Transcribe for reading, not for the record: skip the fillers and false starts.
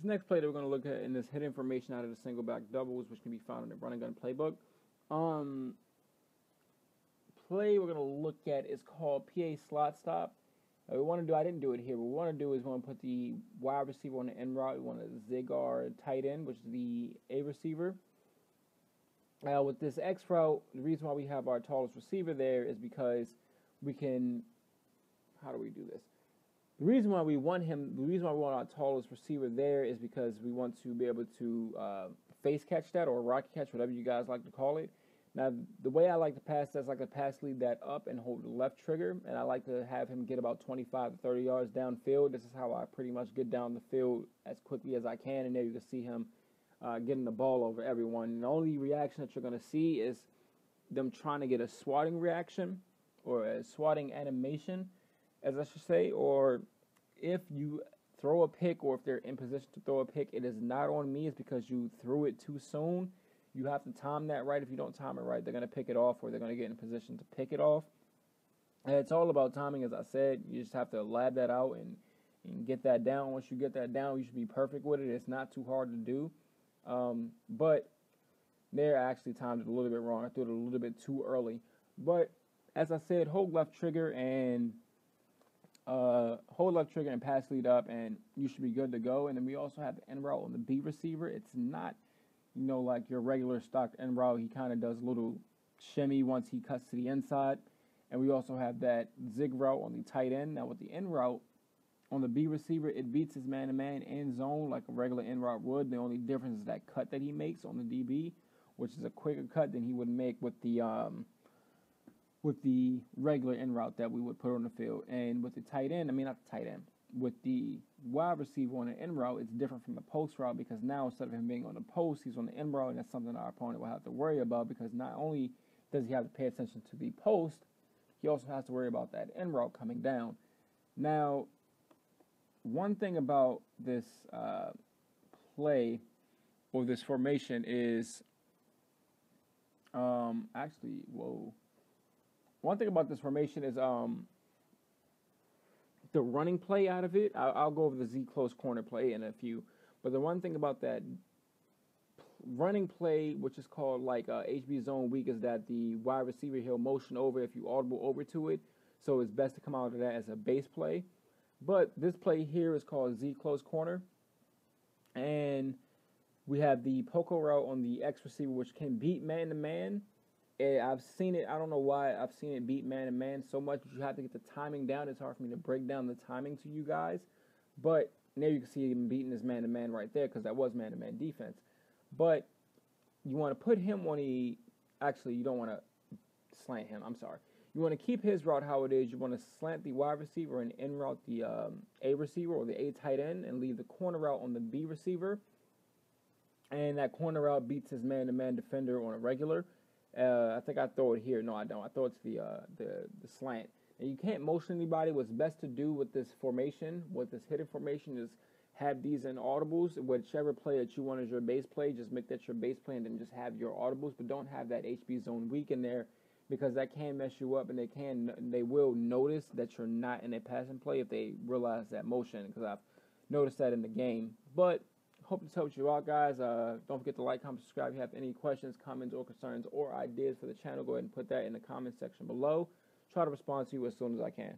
This next play that we're going to look at in this hidden information out of the single back doubles, which can be found in the run and gun playbook. Play we're going to look at is called PA slot stop. We want to do, I didn't do it here, but what we want to do is we want to put the wide receiver on the end route. We want to zig our tight end, which is the A receiver. With this X route, the reason why we have our tallest receiver there is because we can, how do we do this? The reason why we want our tallest receiver there is because we want to be able to face catch that, or rocket catch, whatever you guys like to call it. Now, the way I like to pass that is I like to pass lead that up and hold the left trigger, and I like to have him get about 25 to 30 yards downfield. This is how I pretty much get down the field as quickly as I can, and there you can see him getting the ball over everyone. And the only reaction that you're going to see is them trying to get a swatting reaction, or a swatting animation, as I should say, or if you throw a pick, or if they're in position to throw a pick, it is not on me. It's because you threw it too soon. You have to time that right. If you don't time it right, they're going to pick it off, or they're going to get in position to pick it off. And it's all about timing, as I said. You just have to lab that out and get that down. Once you get that down, you should be perfect with it. It's not too hard to do. But there I actually timed it a little bit wrong. I threw it a little bit too early. But as I said, hold left trigger and pass lead up, and you should be good to go. And then we also have the end route on the B receiver. It's not, like your regular stock end route. He kind of does a little shimmy once he cuts to the inside. And we also have that zig route on the tight end. Now with the end route on the B receiver, it beats his man-to-man and zone like a regular end route would. The only difference is that cut that he makes on the DB, which is a quicker cut than he would make with the regular end route that we would put on the field. And with the tight end, with the wide receiver on the end route, it's different from the post route, because now instead of him being on the post, he's on the end route, and that's something our opponent will have to worry about, because not only does he have to pay attention to the post, he also has to worry about that end route coming down. Now, one thing about this play, or this formation, is one thing about this formation is the running play out of it. I'll go over the Z close corner play in a few. But the one thing about that running play, which is called like HB zone weak, is that the wide receiver, he'll motion over if you audible over to it. So it's best to come out of that as a base play. But this play here is called Z close corner. And we have the poco route on the X receiver, which can beat man-to-man. I've seen it, I don't know why I've seen it beat man-to-man so much, but you have to get the timing down. It's hard for me to break down the timing to you guys. But now you can see him beating his man-to-man right there, because that was man-to-man defense. But you want to put him on you don't want to slant him, I'm sorry. You want to keep his route how it is. You want to slant the wide receiver and in route the A receiver, or the A tight end, and leave the corner route on the B receiver. And that corner route beats his man-to-man defender on a regular. I think I throw it here. No, I don't. I throw it to the slant. And you can't motion anybody. What's best to do with this formation, with this hidden formation, is have these in audibles. Whichever play that you want as your base play, just make that your base play, and then just have your audibles. But don't have that HB zone weak in there, because that can mess you up, and they will notice that you're not in a passing play if they realize that motion, because I've noticed that in the game. But hope this helps you out, guys. Don't forget to like, comment, subscribe. If you have any questions, comments, or concerns, or ideas for the channel, go ahead and put that in the comment section below. Try to respond to you as soon as I can.